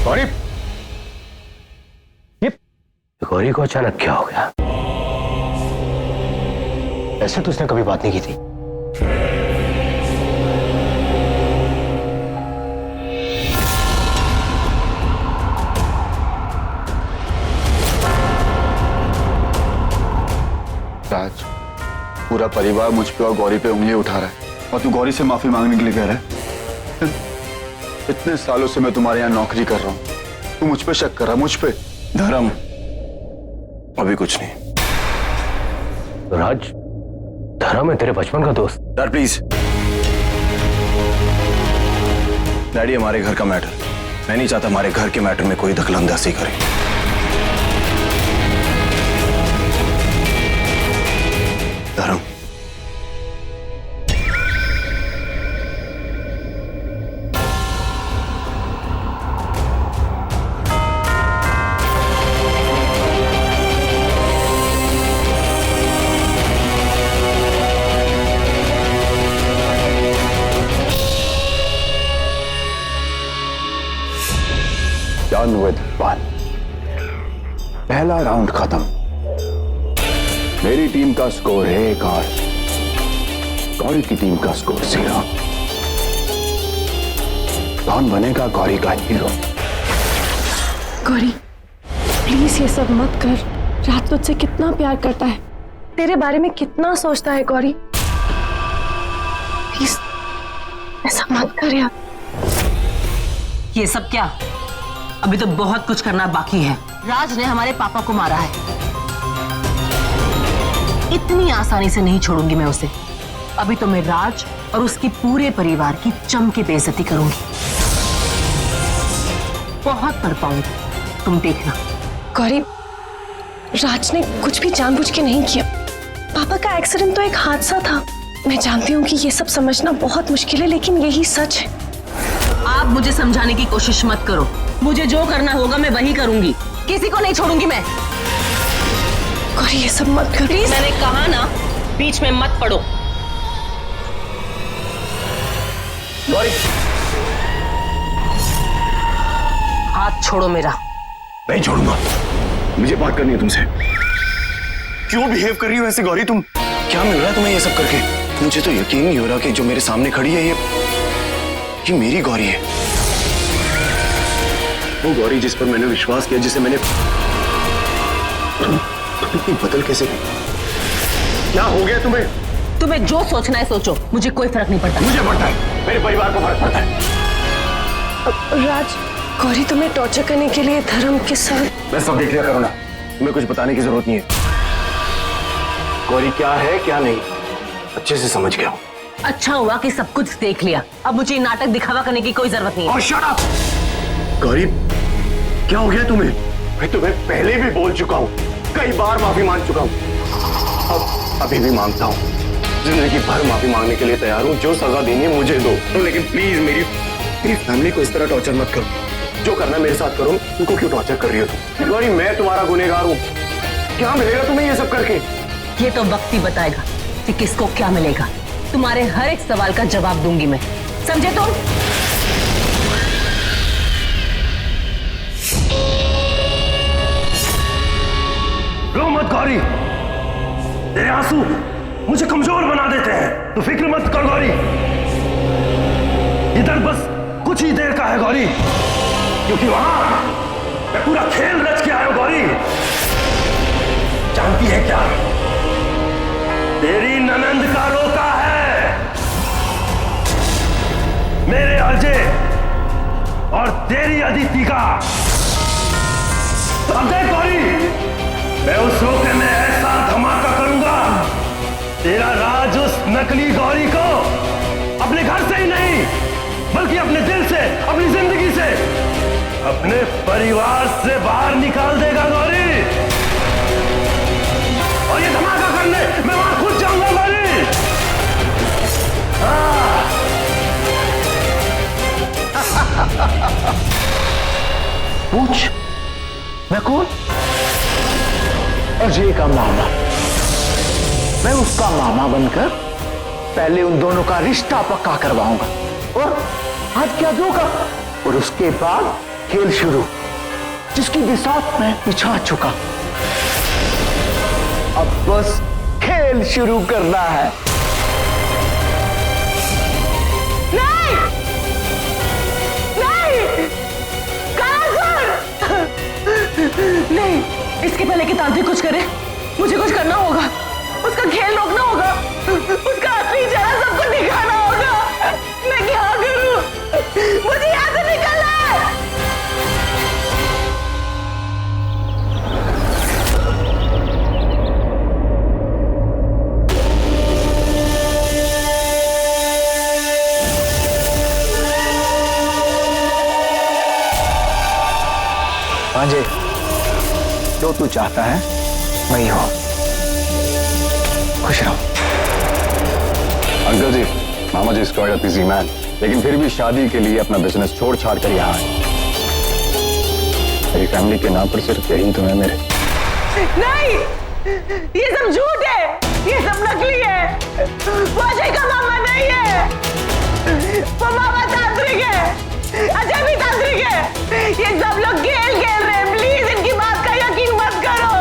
गौरी, ये गौरी को अचानक क्या हो गया? ऐसे तो उसने कभी बात नहीं की थी। राज, पूरा परिवार मुझ पे और गौरी पे उंगली उठा रहा है और तू गौरी से माफी मांगने के लिए कह रहा है? इतने सालों से मैं तुम्हारे यहाँ नौकरी कर रहा हूँ, तू मुझ पे शक कर रहा है? मुझ पे? धर्म, अभी कुछ नहीं। राज, धर्म है तेरे बचपन का दोस्त। सर प्लीज, डैडी हमारे घर का मैटर, मैं नहीं चाहता हमारे घर के मैटर में कोई दखलंदाजी करे। धर्म, डन विद वन। पहला राउंड खत्म। मेरी टीम का स्कोर 1 और गौरी की टीम का स्कोर 0। कौन बनेगा गौरी का हीरो? गौरी, प्लीज ये सब मत कर। राज तुझसे कितना प्यार करता है, तेरे बारे में कितना सोचता है। गौरी प्लीज ऐसा मत कर यार। ये सब क्या? अभी तो बहुत कुछ करना बाकी है। राज ने हमारे पापा को मारा है, इतनी आसानी से नहीं छोड़ूंगी मैं उसे। अभी तो मैं राज और उसके पूरे परिवार की जम के बेइज्जती करूंगी। बहुत तड़पाऊंगी, तुम देखना। गौरी, राज ने कुछ भी जानबूझ के नहीं किया। पापा का एक्सीडेंट तो एक हादसा था। मैं जानती हूँ कि ये सब समझना बहुत मुश्किल है, लेकिन यही सच है। आप मुझे समझाने की कोशिश मत करो। मुझे जो करना होगा मैं वही करूंगी, किसी को नहीं छोड़ूंगी मैं। गौरी ये सब मत कर प्लीज। मैंने कहा ना, बीच में मत पड़ो। गौरी, हाथ छोड़ो मेरा। नहीं छोड़ूंगा। मुझे बात करनी है तुमसे। क्यों बिहेव कर रही हो ऐसे गौरी? तुम क्या मिल रहा है तुम्हें ये सब करके? मुझे तो यकीन नहीं हो रहा कि जो मेरे सामने खड़ी है ये मेरी गौरी है। वो गौरी जिस पर मैंने विश्वास किया, जिसे मैंने तुम बदल कैसे गई? क्या हो गया तुम्हें? तुम्हें जो सोचना है सोचो, मुझे कोई फर्क नहीं पड़ता। मुझे पड़ता है, मेरे परिवार को फर्क पड़ता है। राज, गौरी तुम्हें टॉर्चर करने के लिए धर्म के साथ। मैं सब देख लिया करो ना, तुम्हें कुछ बताने की जरूरत नहीं है। गौरी क्या है क्या नहीं अच्छे से समझ गया हूं। अच्छा हुआ कि सब कुछ देख लिया। अब मुझे नाटक दिखावा करने की कोई जरूरत नहीं है। और शट अप! गौरी क्या हो गया तुम्हें? मैं तुम्हें पहले भी बोल चुका हूं, कई बार माफी मांग चुका हूं, अब अभी भी मांगता हूं। जिंदगी भर माफी मांगने के लिए तैयार हूं। जो सजा देनी है मुझे दो, लेकिन प्लीज मेरी फैमिली को इस तरह टॉर्चर मत करो। जो करना मेरे साथ करो। उनको क्यों टॉर्चर कर रही हो तुम? गौरी मैं तुम्हारा गुनहगार हूं। क्या मिलेगा तुम्हें ये सब करके? ये तो वक्त ही बताएगा कि किसको क्या मिलेगा। तुम्हारे हर एक सवाल का जवाब दूंगी मैं, समझे तुम? रो मत गौरी, तेरे आंसू मुझे कमजोर बना देते हैं। तो फिक्र मत कर गौरी, ये दर्द बस कुछ ही देर का है गौरी, क्योंकि वहां मैं पूरा खेल रच के आया हूं गौरी। जानती है क्या? तेरी ननंद का रोका है मेरे अजय और तेरी अदिति का। अब देख गौरी, मैं उस रोके में ऐसा धमाका करूंगा, तेरा राज उस नकली गौरी को अपने घर से ही नहीं बल्कि अपने दिल से, अपनी जिंदगी से, अपने परिवार से बाहर निकाल देगा गौरी। और ये धमाका करने मैं वहां खुद जाऊंगा गौरी। पूछ, मैं कौन? अजय का मामा। मैं उसका मामा बनकर पहले उन दोनों का रिश्ता पक्का करवाऊंगा और आज क्या धोखा, और उसके बाद खेल शुरू, जिसकी बिसात मैं बिछा चुका। अब बस खेल शुरू करना है। नहीं नहीं नहीं, इसके पहले कि तांत्रिक कुछ करे, मुझे कुछ करना होगा। उसका खेल रोकना होगा, उसका असली चेहरा सबको दिखाना होगा। मैं क्या करूं? मुझे यहाँ से निकलना है। भांजे, जो तू चाहता है वही हो। खुश रहो। अंकल जी, मामा जी स्क्वायर बिजी मैन, लेकिन फिर भी शादी के लिए अपना बिजनेस छोड़ छाड़ कर यहाँ आए। मेरी फैमिली के नाम पर सिर्फ यही तो है मेरे। नहीं, ये सब झूठ है, ये सब नकली है। वो अजय का मामा नहीं है, वो मामा तांत्रिक है, अजय भी तांत्रिक है। ये सब लोग खेल खेल रहे हैं। प्लीज इनकी बात का यकीन मत करो,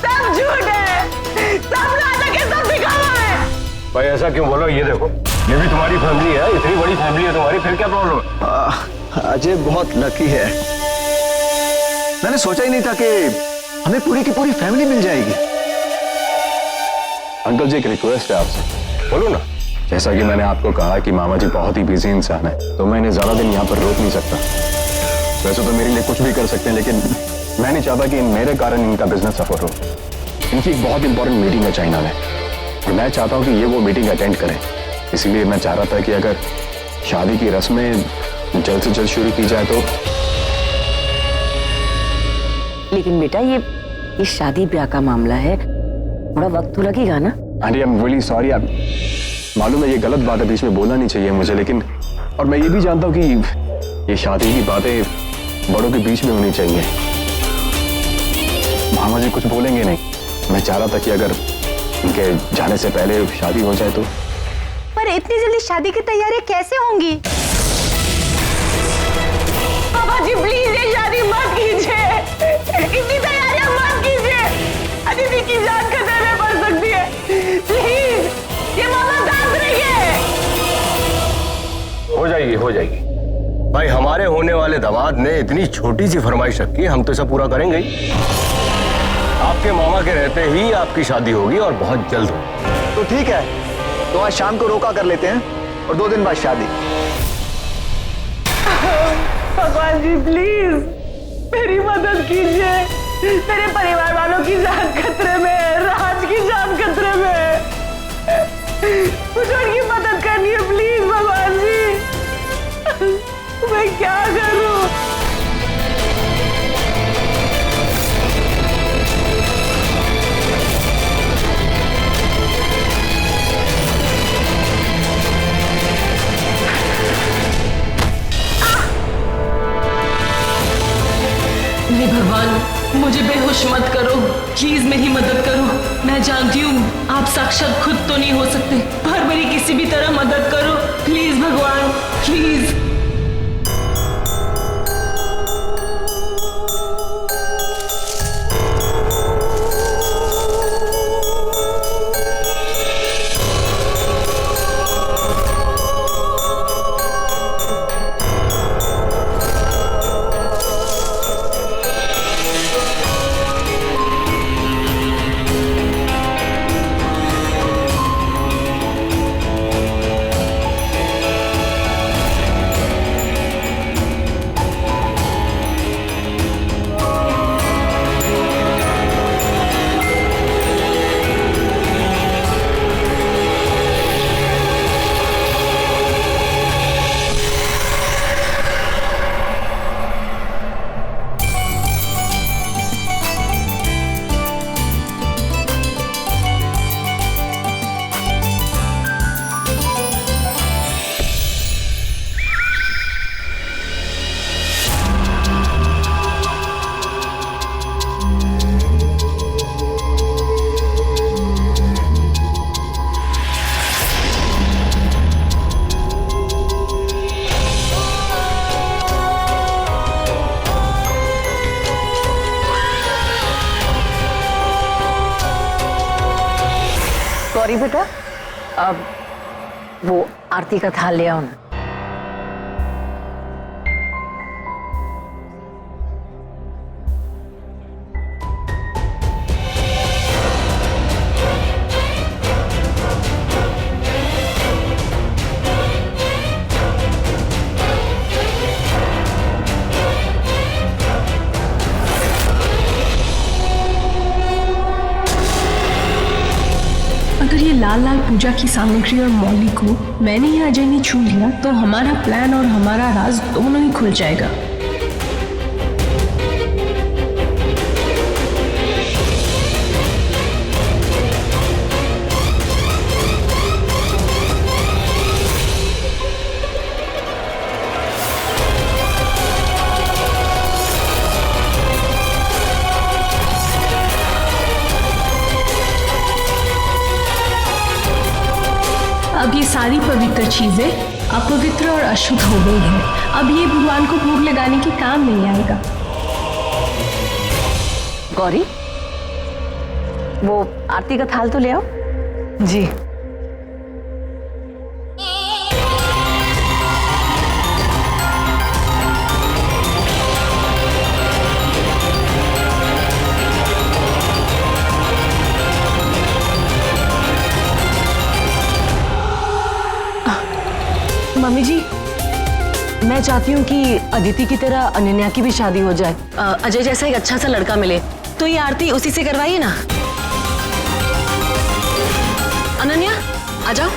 सब झूठ है, सब नाटक है, सब दिखावा है। भाई ऐसा क्यों बोलो? ये देखो, ये भी तुम्हारी फैमिली है, इतनी बड़ी फैमिली है तुम्हारी, फिर क्या प्रॉब्लम है? अजय बहुत लकी है। मैंने सोचा ही नहीं था कि हमें पूरी की पूरी फैमिली मिल जाएगी। अंकल जी, एक रिक्वेस्ट है आपसे। बोलो ना। जैसा कि मैंने आपको कहा कि मामा जी बहुत ही बिजी इंसान है, तो मैं इन्हें ज्यादा दिन यहाँ पर रोक नहीं सकता। वैसे तो मेरे लिए कुछ भी कर सकते हैं, लेकिन मैं नहीं चाहता कि मेरे कारण इनका बिजनेस सफर हो। इनकी एक बहुत इंपॉर्टेंट मीटिंग है चाइना में, और मैं चाहता हूँ कि ये वो मीटिंग अटेंड करें। इसीलिए मैं चाह रहा था कि अगर शादी की रस्में जल्द से जल्द शुरू की जाए तो। लेकिन बेटा, ये शादी ब्याह का मामला है, थोड़ा वक्त तो लगेगा ना। Aunty, I am really sorry. आप मालूम है ये गलत बात है, बीच में बोलना नहीं चाहिए मुझे, लेकिन और मैं ये भी जानता हूँ कि ये शादी की बातें बड़ों के बीच में होनी चाहिए। मामा जी कुछ बोलेंगे नहीं। मैं चाह रहा था कि अगर उनके जाने से पहले शादी हो जाए तो। पर इतनी जल्दी शादी की तैयारियां कैसे होंगी? पापा जी प्लीज ये शादी मत कीजिए, इतनी तैयारियां मत कीजिए। अदिति की जान खतरे में पड़ सकती है। प्लीज, ये मामा तांत्रिक है। हो जाएगी, हो जाएगी। भाई हमारे होने वाले दामाद ने इतनी छोटी सी फरमाइश रखी, हम तो सब पूरा करेंगे ही। आपके मामा के रहते ही आपकी शादी होगी, और बहुत जल्द होगी। तो ठीक है, तो आज शाम को रोका कर लेते हैं और 2 दिन बाद शादी। भगवान जी प्लीज मेरी मदद कीजिए। मेरे परिवार वालों की जान खतरे में है, राज की जान खतरे में है। मुझे उनकी मदद करनी है प्लीज भगवान जी। मैं क्या करूं? नहीं भगवान, मुझे बेहोश मत करो, प्लीज मेरी मदद करो। मैं जानती हूँ आप साक्षात खुद तो नहीं हो सकते, पर मेरी किसी भी तरह मदद करो प्लीज भगवान, प्लीज। गौरी बेटा, अब वो आरती का थाल ले आओ ना। अगर ये लाल लाल पूजा की सामग्री और मौली को मैंने ही अजय ने छू लिया तो हमारा प्लान और हमारा राज दोनों ही खुल जाएगा। अब ये सारी पवित्र चीजें अपवित्र और अशुद्ध हो गई हैं। अब ये भगवान को भोग लगाने के काम नहीं आएगा। गौरी, वो आरती का थाल तो ले आओ। जी। मम्मी जी, मैं चाहती हूँ कि अदिति की तरह अनन्या की भी शादी हो जाए। अजय जैसा एक अच्छा सा लड़का मिले तो ये आरती उसी से करवाइए ना। अनन्या, आ जाओ।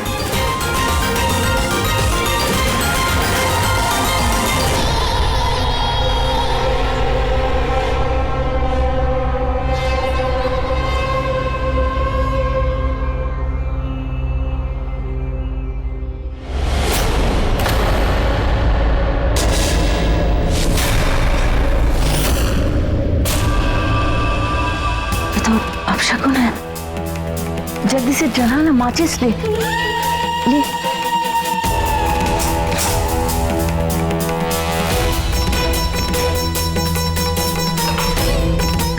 तो अब शकुन है, जल्दी से जला ना, माचिस ले।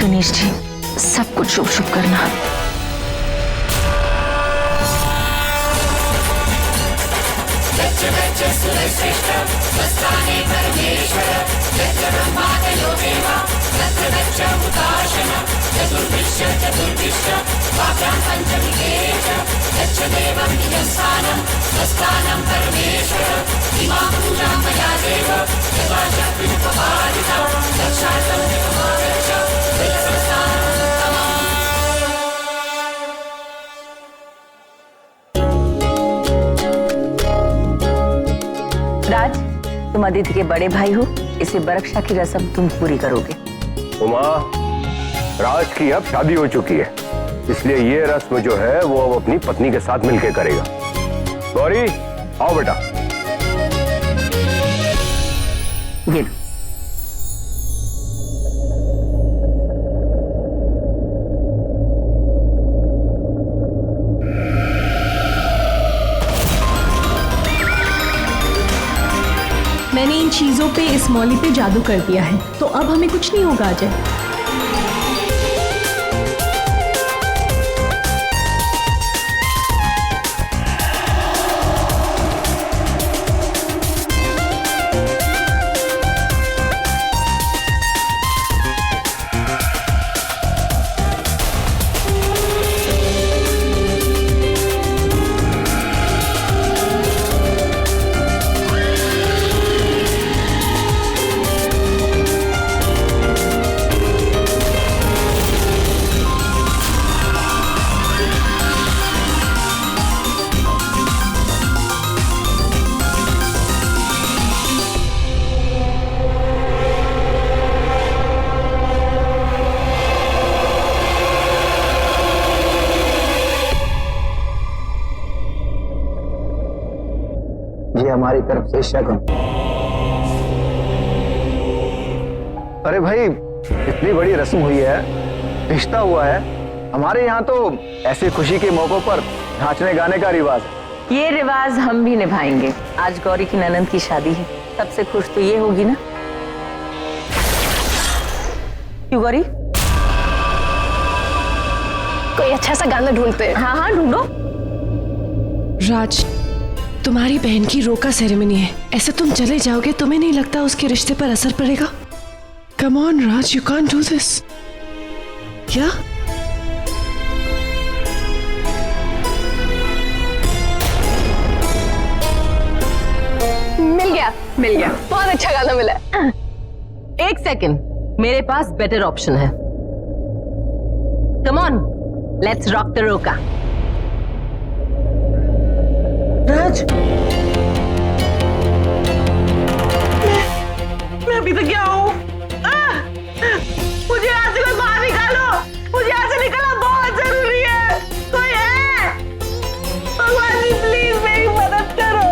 गणेश जी, सब कुछ शुभ शुभ करना। राज, तुम अदिति के बड़े भाई हो, इसे बरक्षा की रस्म तुम पूरी करोगे। उमा, राज की अब शादी हो चुकी है, इसलिए ये रस्म जो है वो अब अपनी पत्नी के साथ मिलकर करेगा। गौरी, आओ बेटा। ये लो। मैंने इन चीजों पे, इस मौली पे जादू कर दिया है, तो अब हमें कुछ नहीं होगा अजय। ये हमारी तरफ से शगुन। अरे भाई, इतनी बड़ी रस्म हुई है, रिश्ता हुआ है, हमारे यहाँ तो ऐसे खुशी के मौकों पर नाचने गाने का रिवाज है। ये रिवाज हम भी निभाएंगे। आज गौरी की ननंद की शादी है, सबसे खुश तो ये होगी ना। क्यों गौरी? कोई अच्छा सा गाना ढूंढते हैं। हाँ हाँ ढूंढो। राज, तुम्हारी बहन की रोका सेरेमनी है, ऐसे तुम चले जाओगे तुम्हें नहीं लगता उसके रिश्ते पर असर पड़ेगा? Come on Raj, you can't do this. क्या मिल गया, बहुत अच्छा गाना मिला। एक सेकंड, मेरे पास बेटर ऑप्शन है। Come on, let's rock the रोका। राज, मैं अभी तक क्या हूँ? मुझे यहाँ से कोई बाहर निकालो, मुझे यहाँ से निकलना बहुत जरूरी है। कोई है? भगवान जी प्लीज मेरी मदद करो।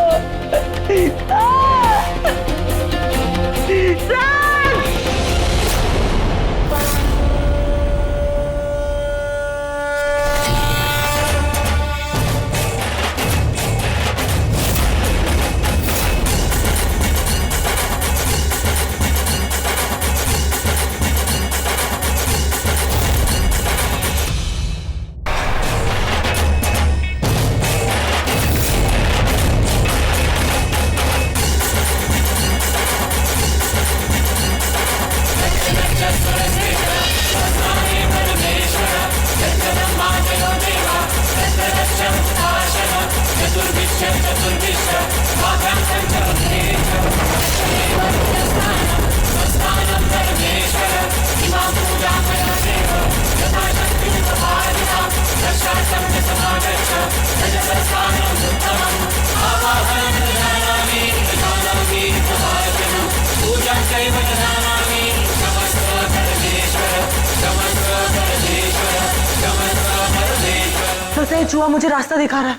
चूहा मुझे रास्ता दिखा रहा है।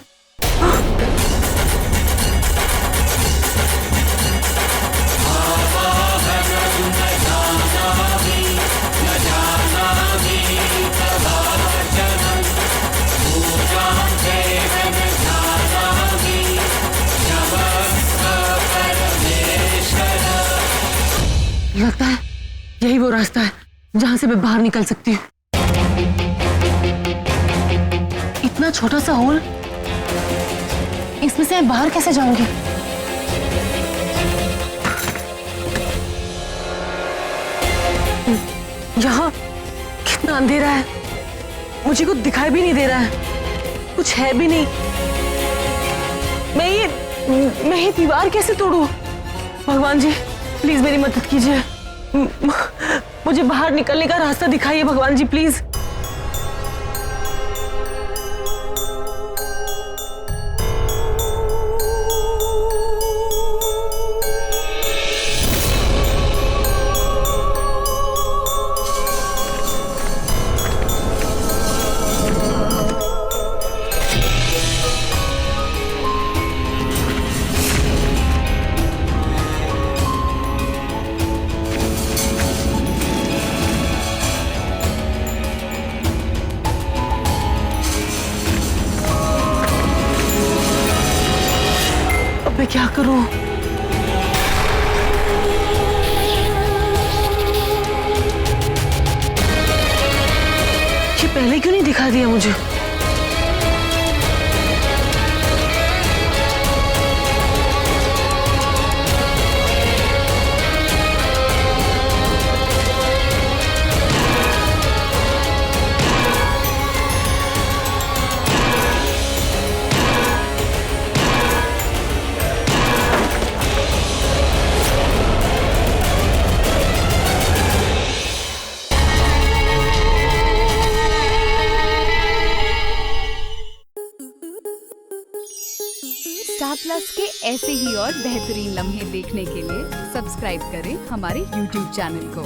लगता है यही वो रास्ता है जहां से मैं बाहर निकल सकती हूँ। इतना छोटा सा होल, इसमें से मैं बाहर कैसे जाऊंगी? यहाँ कितना अंधेरा है, मुझे कुछ दिखाई भी नहीं दे रहा है, कुछ है भी नहीं। मैं ये दीवार कैसे तोड़ूं? भगवान जी प्लीज मेरी मदद कीजिए, मुझे बाहर निकलने का रास्ता दिखाइए भगवान जी प्लीज। मैं क्या करूं? ये पहले क्यों नहीं दिखा दिया मुझे? स्टार प्लस के ऐसे ही और बेहतरीन लम्हे देखने के लिए सब्सक्राइब करें हमारे YouTube चैनल को।